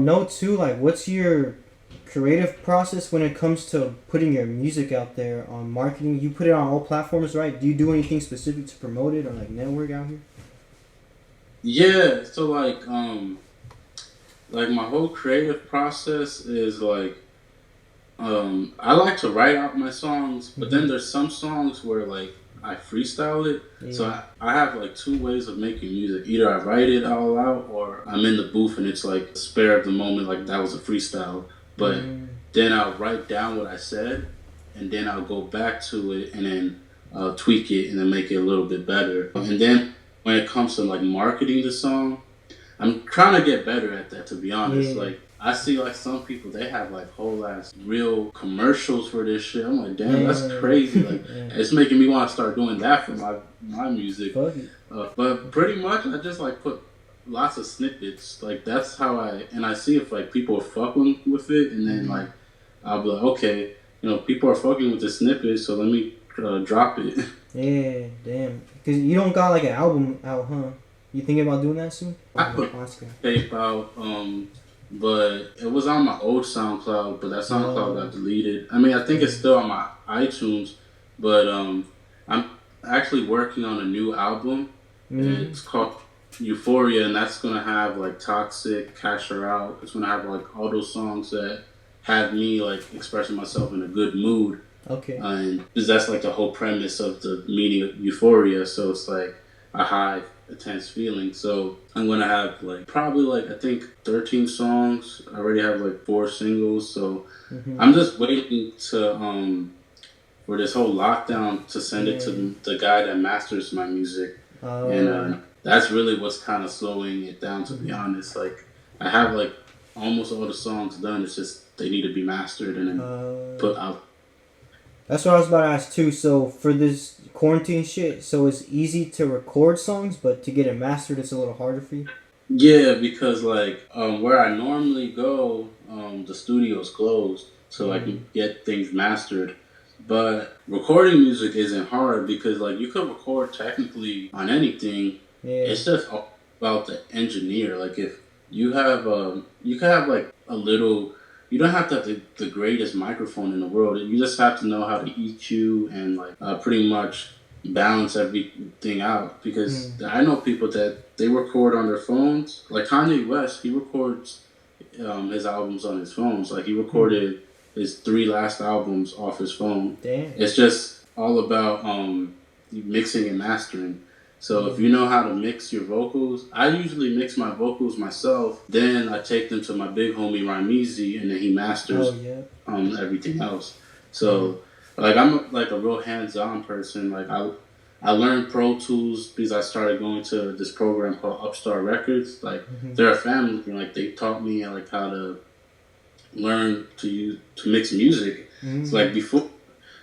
know too, like, what's your creative process when it comes to putting your music out there on marketing? You put it on all platforms, right? Do you do anything specific to promote it or like network out here? Yeah, so like my whole creative process is like I like to write out my songs, but then there's some songs where like I freestyle it. Yeah. So I have like two ways of making music. Either I write it all out or I'm in the booth and it's like a spare of the moment, like that was a freestyle. But then I'll write down what I said and then I'll go back to it and then tweak it and then make it a little bit better. And then when it comes to like marketing the song, I'm trying to get better at that, to be honest. Yeah. Like, I see like some people, they have like whole ass real commercials for this shit. I'm like, damn, that's crazy. Like, it's making me want to start doing that for my music. But pretty much, I just like put lots of snippets. Like, that's how I see if like people are fucking with it, and then like I'll be like, okay, people are fucking with the snippet, so let me drop it. Yeah, damn. Because you don't got like an album out, huh? You thinking about doing that soon? I put tape out, but it was on my old SoundCloud, but that SoundCloud got deleted. I mean, I think it's still on my iTunes, but I'm actually working on a new album. It's called Euphoria, and that's gonna have like Toxic, Cash Her Out. It's gonna have like all those songs that have me like expressing myself in a good mood. Okay. And that's like the whole premise of the meaning of Euphoria. So it's like a high, intense feeling. So I'm gonna have like probably like I think 13 songs. I already have like 4 singles. So I'm just waiting to for this whole lockdown to send it to the guy that masters my music. And that's really what's kind of slowing it down, to be honest. Like I have like almost all the songs done. It's just they need to be mastered and then put out. That's what I was about to ask too. So for this quarantine shit, so it's easy to record songs, but to get it mastered, it's a little harder for you? Yeah, because like where I normally go, the studio's closed, so I can get things mastered. But recording music isn't hard because like you could record technically on anything. It's just all about the engineer. Like if you have you can have like a little. You don't have to have the greatest microphone in the world. You just have to know how to EQ and like pretty much balance everything out. Because I know people that they record on their phones. Like Kanye West, he records his albums on his phones. Like he recorded his 3 last albums off his phone. Damn. It's just all about mixing and mastering. So if you know how to mix your vocals, I usually mix my vocals myself. Then I take them to my big homie Ramizi, and then he masters everything else. So like I'm like a real hands-on person. Like I learned Pro Tools because I started going to this program called Upstart Records. Like they're a family, and like they taught me like how to learn to mix music. So like before.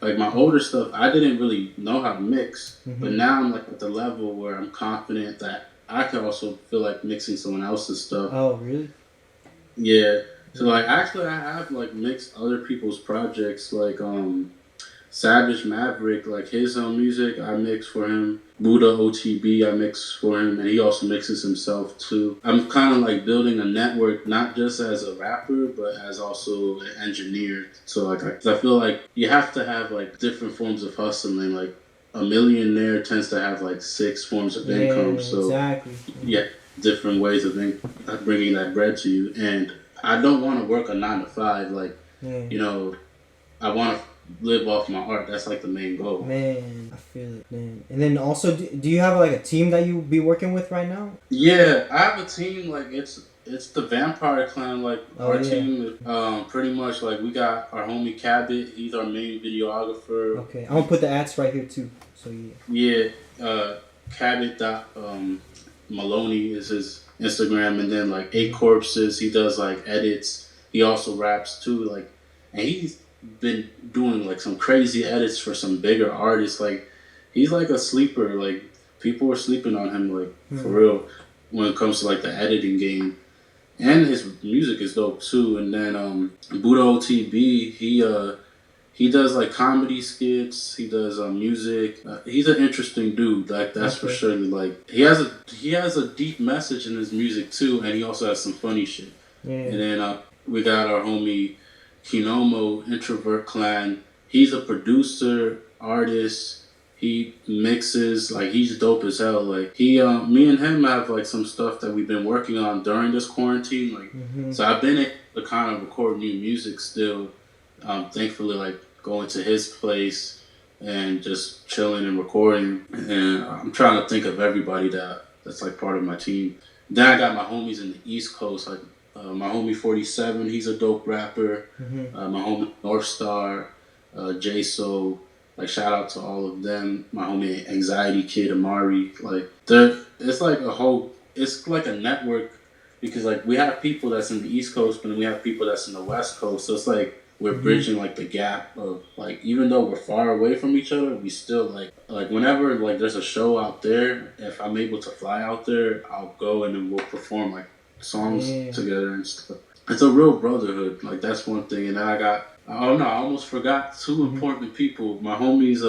Like my older stuff, I didn't really know how to mix, but now I'm like at the level where I'm confident that I can also feel like mixing someone else's stuff. Oh, really? Yeah. So like actually I have like mixed other people's projects, like Savage Maverick, like his music I mix for him. Buddha OTB I mix for him, and he also mixes himself too. I'm kind of like building a network, not just as a rapper, but as also an engineer. So like I feel like you have to have like different forms of hustling. Like a millionaire tends to have like 6 forms of income. So exactly. Different ways of bringing that bread to you. And I don't want to work a 9 to 5. Like I want to live off my art. That's like the main goal. Man, I feel it, man. And then also, do you have like a team that you be working with right now? Yeah, I have a team. Like it's the Vampire Clan. Like our team is pretty much like we got our homie Cabot. He's our main videographer. Okay, I'm gonna put the ads right here too. So Cabot Maloney is his Instagram, and then like 8 Corpses. He does like edits. He also raps too. Like, and he's been doing like some crazy edits for some bigger artists. Like he's like a sleeper. Like people are sleeping on him, like for real, when it comes to like the editing game. And his music is dope too. And then Buddha OTB, he does like comedy skits. He does music. He's an interesting dude. Like that's for sure. Like he has a deep message in his music too, and he also has some funny shit. Yeah. And then we got our homie Kinomo Introvert Clan. He's a producer, artist. He mixes, like he's dope as hell. Like me and him have like some stuff that we've been working on during this quarantine. Like, so I've been able to kind of record new music still. Thankfully, like going to his place and just chilling and recording. And I'm trying to think of everybody that's like part of my team. Then I got my homies in the East Coast, like my homie 47, he's a dope rapper. My homie North Star, J-So, like shout out to all of them. My homie Anxiety Kid, Amari, like it's like it's like a network because like we have people that's in the East Coast, but then we have people that's in the West Coast. So it's like we're bridging like the gap of like even though we're far away from each other, we still like whenever like there's a show out there, if I'm able to fly out there, I'll go and then we'll perform like songs together and stuff. It's a real brotherhood. Like that's one thing. And then I almost forgot two important people. My homies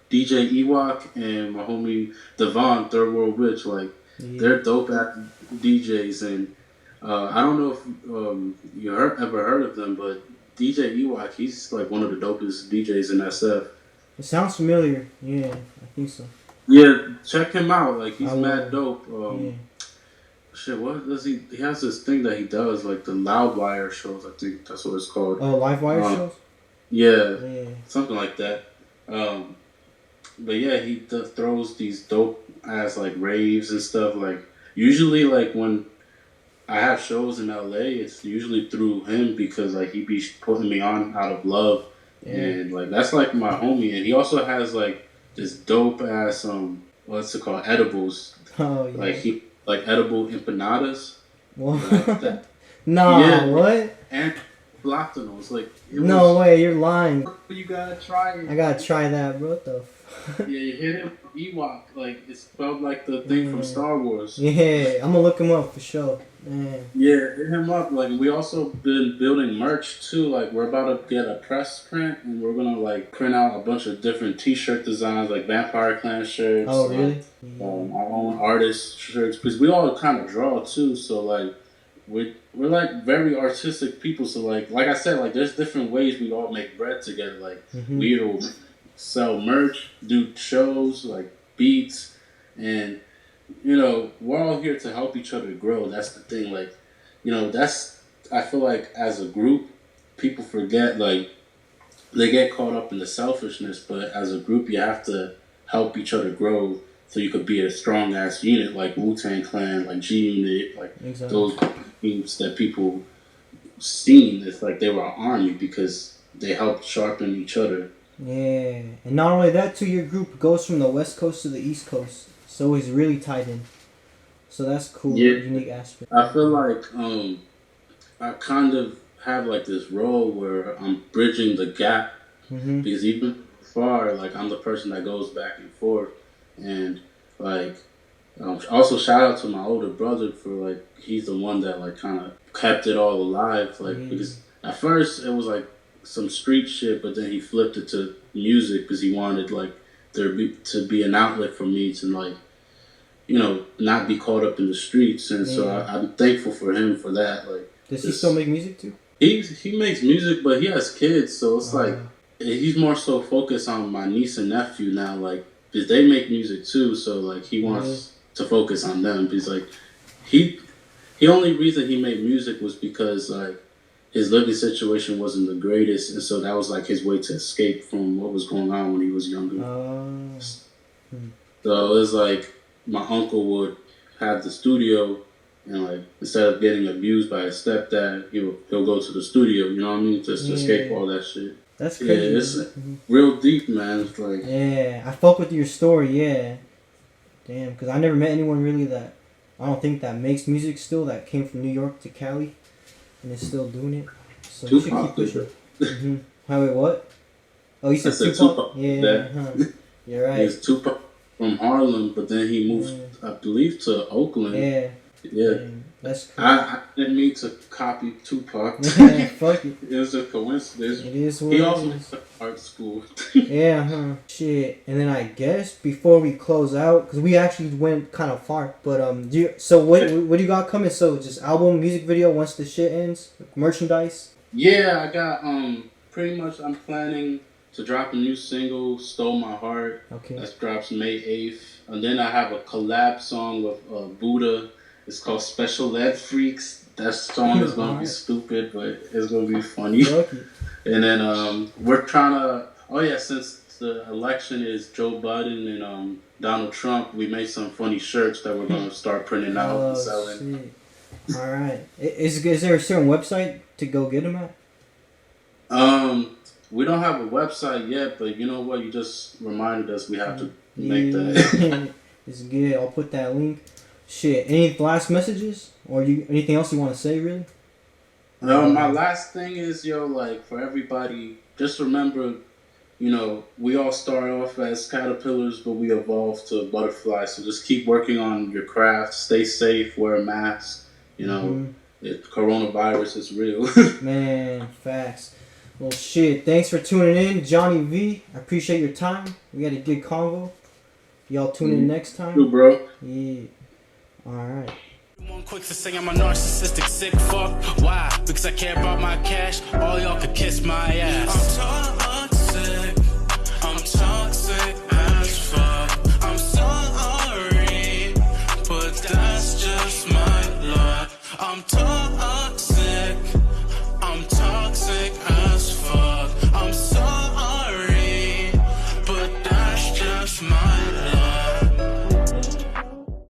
DJ Ewok and my homie Devon, Third World Rich. Like they're dope at DJs, and I don't know if you ever heard of them, but DJ Ewok, he's like one of the dopest DJs in SF. It sounds familiar. Yeah, I think so. Yeah, check him out. Like he's mad dope. Shit, what does he? He has this thing that he does, like the Loudwire shows. I think that's what it's called. Oh, live wire shows. Yeah, something like that. But yeah, he throws these dope ass like raves and stuff. Like usually, like when I have shows in LA, it's usually through him because like he be putting me on out of love, and like that's like my homie. And he also has like this dope ass what's it called, edibles. Oh yeah. Like he. Like edible empanadas. What? What? And platanos. Like no way, you're lying. You gotta try it. I gotta try that, bro. What the yeah, you hit him Ewok. Like it spelled like the thing from Star Wars. Yeah, I'm gonna look him up for sure. Man. Yeah, hit him up. Like we also been building merch too. Like we're about to get a press print, and we're gonna like print out a bunch of different T-shirt designs, like Vampire Clan shirts. Oh really? Our own artist shirts, because we all kind of draw too. So like we're like very artistic people. So like I said, like there's different ways we all make bread together. Like we either sell merch, do shows, like beats, and you know, we're all here to help each other grow. That's the thing. Like, you know, I feel like as a group, people forget, like, they get caught up in the selfishness, but as a group, you have to help each other grow so you could be a strong ass unit, like Wu-Tang Clan, like G-Unit, like those teams that people seen. It's like they were an army because they helped sharpen each other. Yeah. And not only that, too, your group goes from the West Coast to the East Coast. So it's really tied in. So that's cool. Yeah. Unique aspect. I feel like I kind of have like this role where I'm bridging the gap because even far, like I'm the person that goes back and forth, and like also shout out to my older brother for like he's the one that like kind of kept it all alive, like because at first it was like some street shit, but then he flipped it to music because he wanted like to be an outlet for me to like, you know, not be caught up in the streets, and so I'm thankful for him for that. Like, does he still make music too? He makes music, but he has kids, so it's like he's more so focused on my niece and nephew now, like because they make music too. So like he wants to focus on them because like he only reason he made music was because like his living situation wasn't the greatest, and so that was like his way to escape from what was going on when he was younger. So it was like my uncle would have the studio, and like instead of getting abused by his stepdad, he'll go to the studio. You know what I mean? Just to escape all that shit. That's crazy. Yeah, it's real deep, man. It's like I fuck with your story. Yeah, damn, because I never met anyone really that I don't think that makes music still that came from New York to Cali. And is still doing it. So you should keep pushing. Wait, what? Oh, you said Tupac? Yeah. You're right. He's Tupac from Harlem, but then he moved, I believe, to Oakland. Yeah. That's cool. I didn't mean to copy Tupac. Yeah, fuck it. It was a coincidence. It is what He it also went is. to art school. Yeah, huh. Shit. And then I guess before we close out, because we actually went kind of far, but what do you got coming? So just album, music video once the shit ends, merchandise. Yeah, I got pretty much. I'm planning to drop a new single, "Stole My Heart." Okay. That drops May 8th, and then I have a collab song with Buddha. It's called "Special Ed Freaks." That song is gonna be stupid, but it's gonna be funny. And then we're trying to. Oh yeah, since the election is Joe Biden and Donald Trump, we made some funny shirts that we're gonna start printing out and selling. Shit. All right. Is there a certain website to go get them at? We don't have a website yet, but you know what? You just reminded us we have to make that. It's good. I'll put that link. Shit. Any last messages or anything else you want to say? Really? My last thing is, like for everybody, just remember, we all start off as caterpillars, but we evolve to butterflies. So just keep working on your craft. Stay safe. Wear a mask. Coronavirus is real. Man, facts. Well, shit. Thanks for tuning in, Johnny V. I appreciate your time. We had a good convo. Y'all tune in next time. You, bro. Yeah. All right. One quick to say I'm a narcissistic sick fuck. Why? Because I care about my cash. All y'all could kiss my ass. I'm toxic as fuck. I'm sorry, but that's just my luck. I'm toxic.